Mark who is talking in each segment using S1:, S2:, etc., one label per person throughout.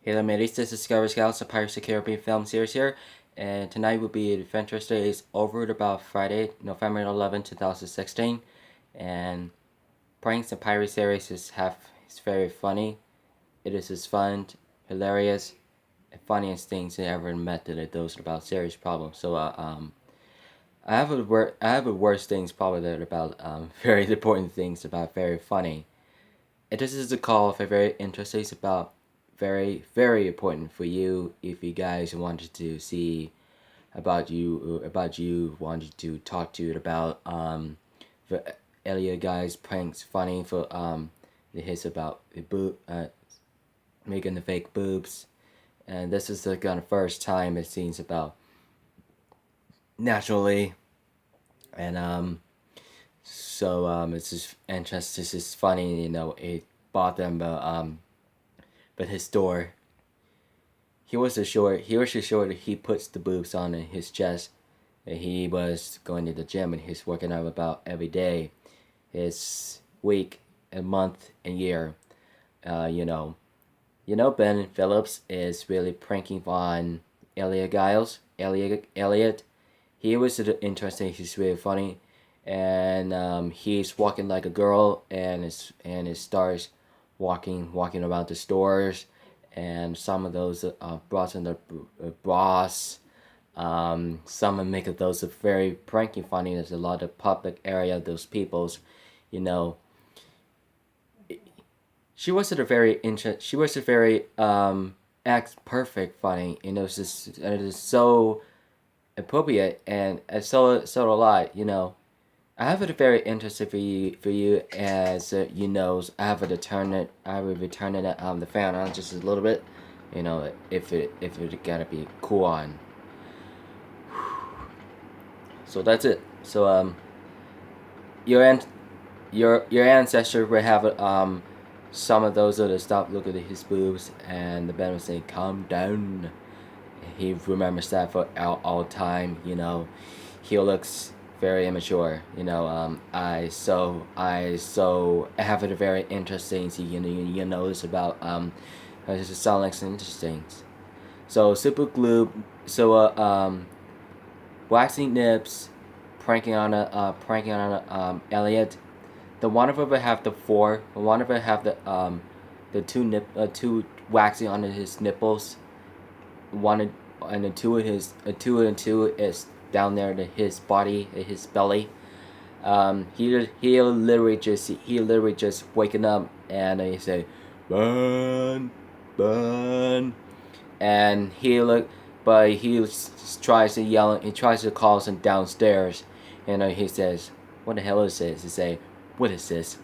S1: Hello mateys, this is Scouts, a Pirates of the Caribbean film series here, and tonight will be Adventure Days over at about Friday, November 11, 2016, and Pranks and Pirate series is very funny. It is as fun, hilarious, and funniest things I ever met that it does about serious problems. I have a worse things probably that about very important things about very funny. This is a call for very interesting about very important for you if you guys wanted to see about you wanted to talk to it about the Elliot guys pranks funny for the hits about the making the fake boobs, and this is the kind of first time it seems about naturally, and it's just interesting, it's just funny, it bought them but his store. He was sure that he puts the boobs on in his chest. And he was going to the gym and he's working out about every day. His week, a month, and year. Uh, you know, Ben Phillips is really pranking on Elliot Giles. Elliot. He was interesting. He's really funny, and he's walking like a girl, and it starts walking around the stores, and some of those bras in the bras. Some make of those very pranky funny. There's a lot of public area. Those people's, you know, she was a very act perfect funny. It is so appropriate and so a lot. I have it very interesting for you as I have to turn it. I will be turning the fan on just a little bit. If it gotta be cool on. So that's it. So your an- your ancestor will have some of those that stop looking at his boobs, and the band will say, "Calm down." He remembers that for all time. He looks very immature. I have it very interesting. So you know this about it sound like some interesting. So super glue. So waxing nips, pranking on Elliot. The one of them have the four. The one of them have two waxing on his nipples. One and the two is down there to his body, his belly. He literally just waking up and he say, burn, burn, and tries to yell. He tries to call him downstairs, and he says, "What the hell is this?" He say, "What is this?"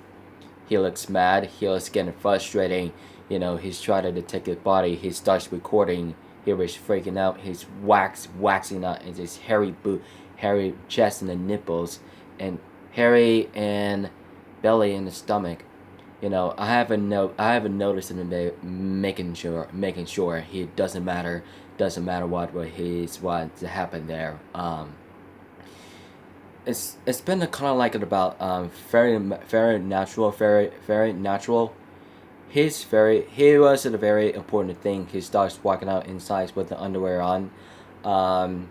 S1: He looks mad. He looks getting frustrating. He's trying to take his body. He starts recording. He was freaking out. He's waxing out in his hairy chest and the nipples, and hairy and belly and the stomach. I haven't noticed in the making sure he doesn't matter what happened there. It's been a kind of like it about very natural, very natural. He was a very important thing. He starts walking out inside with the underwear on. Um,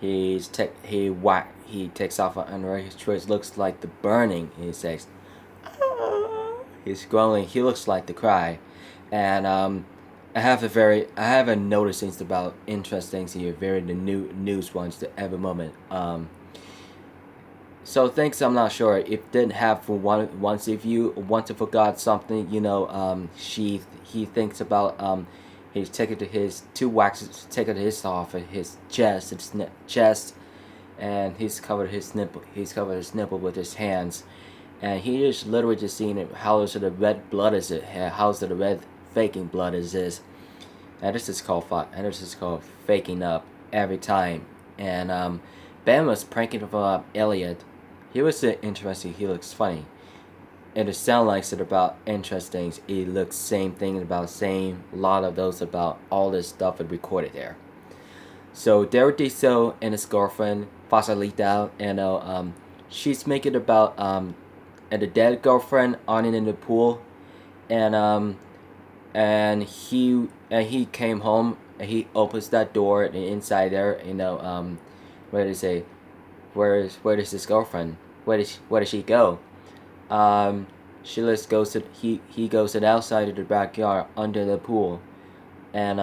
S1: he takes off the underwear. His choice looks like the burning. He says, he's growling. He looks like the cry, and I have a notice things about interesting things here, very the news ones to every moment. So things I'm not sure if didn't have for once if you once you forgot something, he thinks about he's taking to his two waxes taking his off of his chest, and he's covered his nipple with his hands, and he is literally just seeing it. How is it the red blood is it? How's it the red faking blood is this? And this is called faking up every time. And Ben was pranking Elliot. He was interesting. He looks funny. And it sounds like it about interesting. It looks same thing about same a lot of those about all this stuff is recorded there. So DerekDeso and his girlfriend Fasalita, and she's making about and the dead girlfriend on in the pool, and he came home and he opens that door and inside there, where they say, where is his girlfriend? Where does she go? Um, she just goes to he goes to the outside of the backyard under the pool, and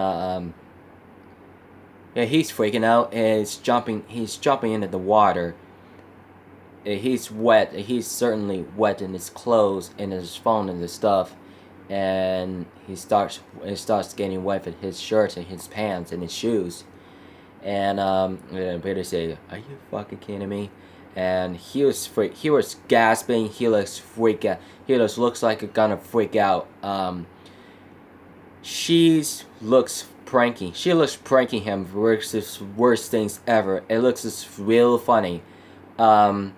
S1: yeah, he's freaking out and he's jumping into the water. He's wet. He's certainly wet in his clothes and his phone and his stuff, and it starts getting wet in his shirt and his pants and his shoes. And Peter say, "Are you fucking kidding me?" And he was gasping. He looks freak out. He just looks like he's gonna freak out. She looks pranky. She looks pranking him. Worst things ever. It looks just real funny. Um,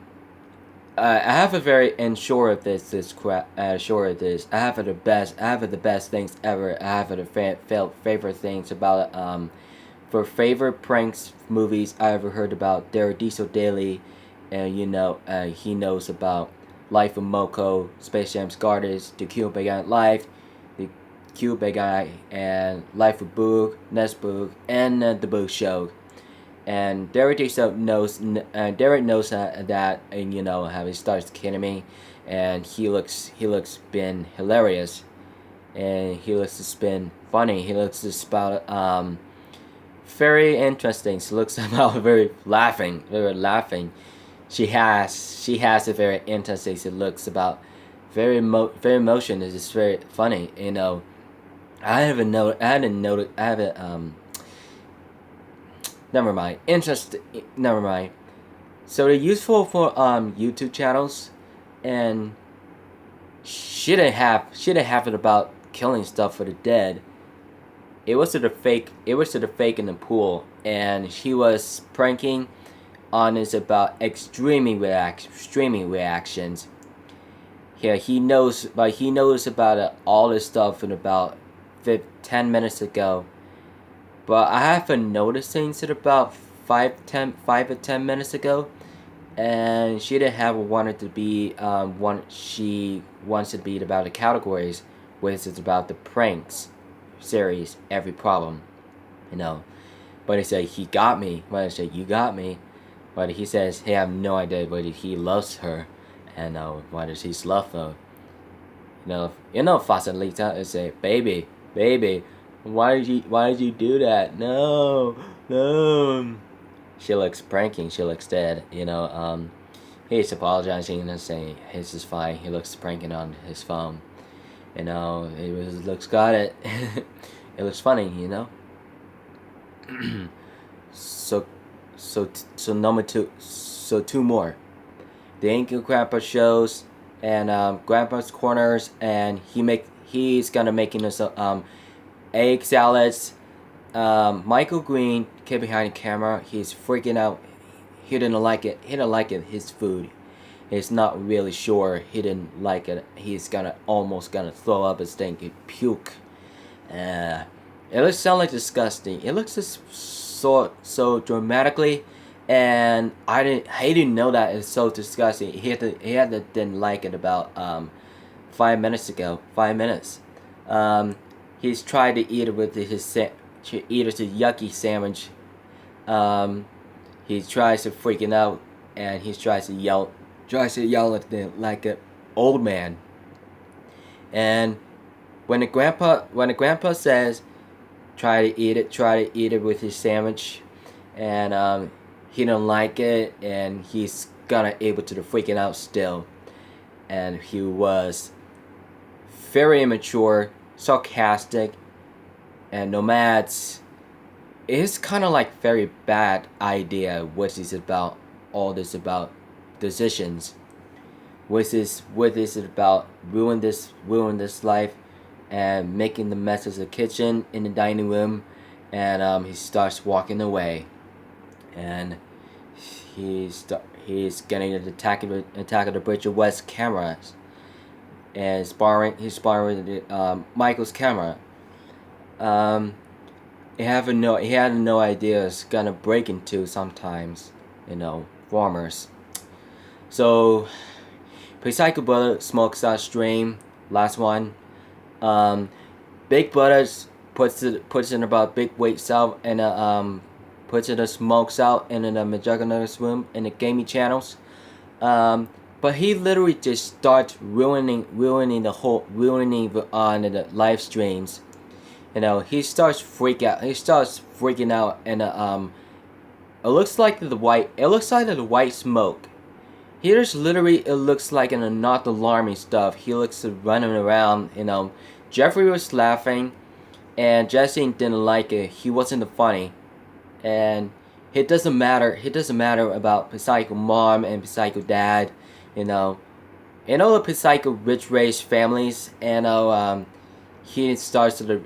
S1: I have a very unsure of this crap. Sure of this. I have the best. I have the best things ever. I have the favorite things about it. For favorite pranks movies I ever heard about, DerekDeso Daily, and he knows about Life of Moko, Space Jam's Guardians, The Cube Big Guy Life, The Cube Big Guy, and Life of Boog, Nest Boog, and The Boog Show. And DerekDeso knows, Derek knows that, and how he starts kidding me, and he looks been hilarious, and he looks just been funny. He looks just about very interesting. She looks about very laughing. She has a very interesting. She looks about very emotion. It's just very funny. I haven't noticed. I haven't. Never mind. Never mind. So they're useful for YouTube channels, and she didn't have it about killing stuff for the dead. It was to the fake in the pool, and she was pranking on this about extreme reactions. Yeah, he knows about all this stuff in about 10 minutes ago. But I haven't noticed things at about 5 to 10 minutes ago, and she didn't have wanted to be she wants to be about the categories, which is about the pranks series, every problem, But he said he got me. But I said you got me. But he says hey, I have no idea whether he loves her, and why does he love her? Facilita is say baby. Why did you do that? No. She looks pranking. She looks dead. He's apologizing and saying his is fine. He looks pranking on his phone. Looks got it. It looks funny. So number two. So two more. The Angry Grandpa shows and Grandpa's Corners, and he's gonna making us egg salads. Michael Green came behind the camera. He's freaking out. He didn't like it. His food. He's not really sure. He didn't like it. He's almost gonna throw up his thing. He'd puke. It looks sound like disgusting. It looks just so dramatically, and I didn't know that it's so disgusting. He didn't like it about 5 minutes ago. 5 minutes. He's tried to eat it with his yucky sandwich. He tries to freaking out, and he tries to yell at them like an old man. And when the grandpa says, try to eat it with his sandwich, and he don't like it, and he's gonna able to freaking out still, and he was very immature, sarcastic, and nomads. It's kind of like very bad idea what is about all this about decisions. What is it about ruin this life and making the mess of the kitchen in the dining room, and he starts walking away, and he's getting an attack of the Bridge of West cameras, and he's borrowing Michael's camera. He had no idea it's gonna break into sometimes, farmers. So, Psycho Brother smokes that stream. Last one. Big Brothers puts in about big weights out and puts in the smokes out in the McJuggerNuggets room in the gaming channels. But he literally just starts ruining the live streams. He starts freaking out, and it looks like the white smoke. Here's literally, it looks like not alarming stuff. He looks running around. Jeffrey was laughing, and Jesse didn't like it. He wasn't funny, and it doesn't matter. It doesn't matter about Psycho mom and Psycho dad. The Psycho rich race families. He starts the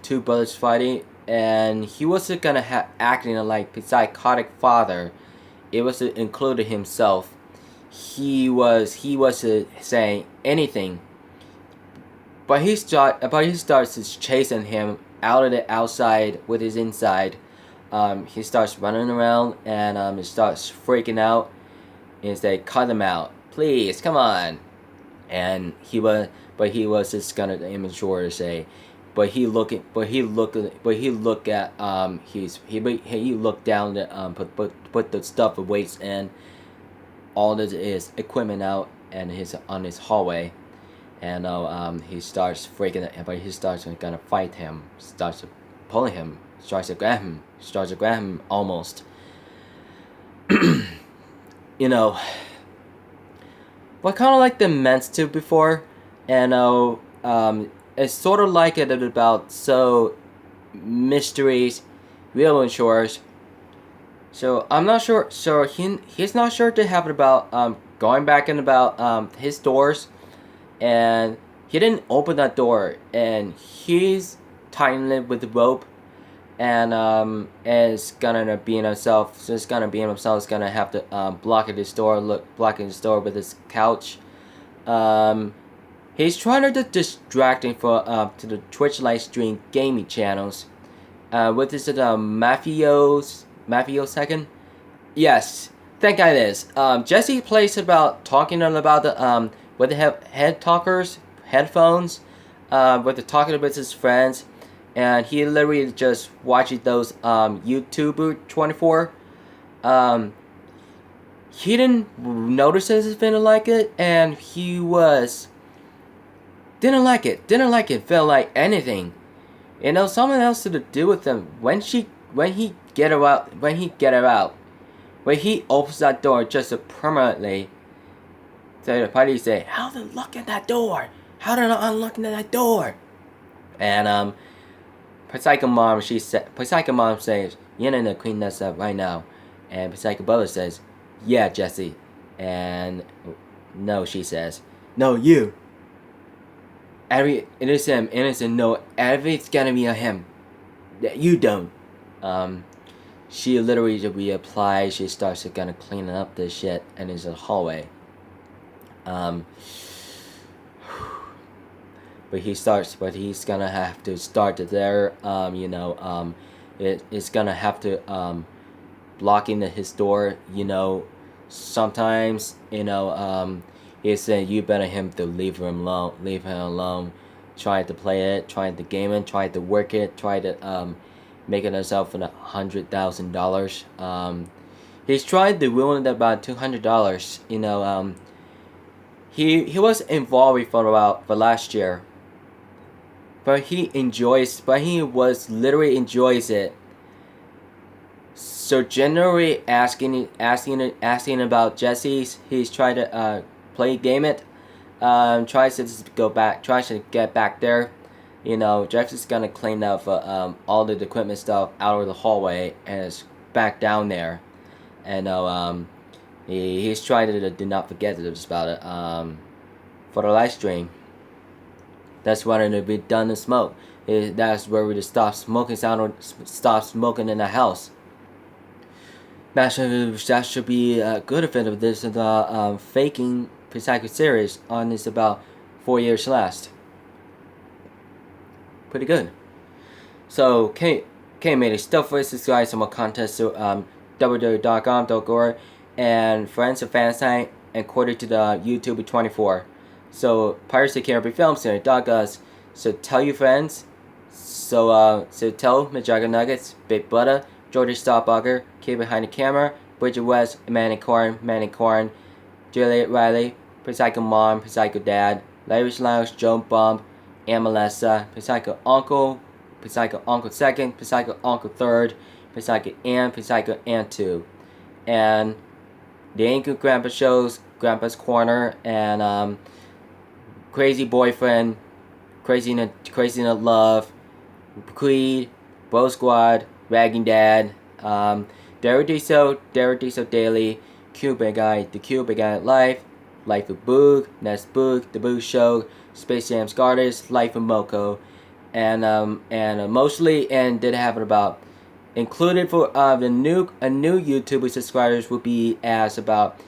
S1: two brothers fighting, and he wasn't gonna acting like psychotic father. It was included himself. He was saying anything, but he starts chasing him out of the outside with his inside. He starts running around, and he starts freaking out and say, "Cut him out, please, come on." And he was just gonna immature to say, but he looked at he looked down the put the stuff of weights in all his equipment out and on his hallway, and he starts freaking out, but he starts gonna fight him, starts pulling him, starts to grab him almost. But kind of like the meant to before, and it's sort of like it about mysteries, real insurers. So I'm not sure. So he's not sure to have it about going back in about his doors, and he didn't open that door, and he's tightening it with the rope, and is gonna be in himself. So it's gonna be in himself. It's gonna have to blocking his door with his couch. He's trying to distract him to the Twitch live stream gaming channels. What is it? Mafio second? Yes, that guy is. Jesse plays about talking about the with the headphones, with the talking with his friends, and he literally just watching those YouTuber 24. He didn't notice his didn't like it, and he didn't like it, felt like anything. Someone else to do with him. When he get her out, when he opens that door just to permanently, so the party say, "How to look at that door? How to unlock that door?" And Psycho mom says, "You need to clean this up right now," and Psycho brother says, "Yeah, Jesse," and no, she says, "No, you." It is him. No, everything's gonna be a him. You don't. She literally reapplies. She starts to kind of cleaning up this shit, and it's a hallway. But he's gonna have to start there. It's gonna have to blocking his door. Sometimes he said, "You better him to leave him alone. Try to play it, try to game it, try to work it, try to make it himself for $100,000. He's tried to ruin it about $200. He was involved for last year, but he was literally enjoys it. So generally asking about Jesse's, he's trying to game it, tries to get back there. Jeff is gonna clean up all the equipment stuff out of the hallway and is back down there, and he's trying to do not forget about it for the live stream. That's what to be done to smoke. That's where we just stop smoking in the house. That should be a good effect of this faking Psycho series on this about 4 years last. Pretty good. So K made a stuff for this guys some more contest to www.com.org and friends and fan site and according to the YouTube 24. So Piracy Caribbean Films here, us. So tell your friends So tell McJuggerNuggets, Big Butter, Georgia Starbugger, Kid Behind the Camera, Bridget West, Manny Corn, Juliet Riley, Psycho Mom, Psycho Dad, Larry's Lounge, Joe Bump, and Melissa, Psycho Uncle, Psycho Uncle Second, Psycho Uncle Third, Psycho Aunt 2. And the Ain't Good Grandpa shows, Grandpa's Corner, and Crazy Boyfriend, Crazy in Love, Creed, Bro Squad, Ragging Dad, DerekDeso Daily, Cuban Guy, The Cuban Guy Life, Life of Boog, Nest Boog, The Boog Show, Space Jam's Garters, Life of Moko, and mostly, and did have it about included for the new YouTuber subscribers will be as about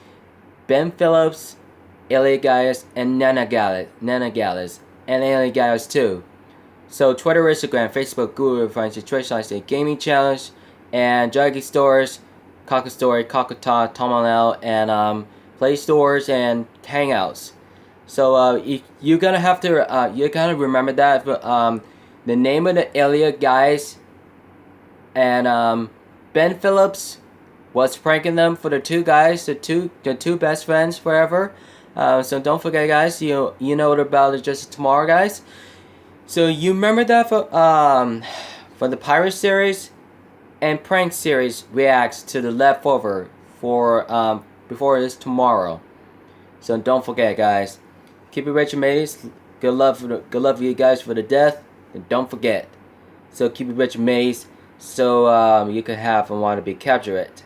S1: Ben Phillips, Elliot Giles, and Nana Giles, and Elliot Giles too. So Twitter, Instagram, Facebook, Google, find Situation like a Gaming Challenge, and Juggy Stores, Cocker Story, Cockatoo, Tom and Play Stores and Hangouts. So you're gonna have to you gotta remember that. But the name of the Elliot guys and Ben Phillips was pranking them for the two guys, the two best friends forever. So don't forget, guys. You know what about it just tomorrow, guys. So you remember that for the Pirate series and Prank series reacts to the leftover for before this tomorrow. So don't forget, guys. Keep it rich, mateys. Good love for you guys for the death, and don't forget. So keep it rich, mateys. So you can have and want to be capture it.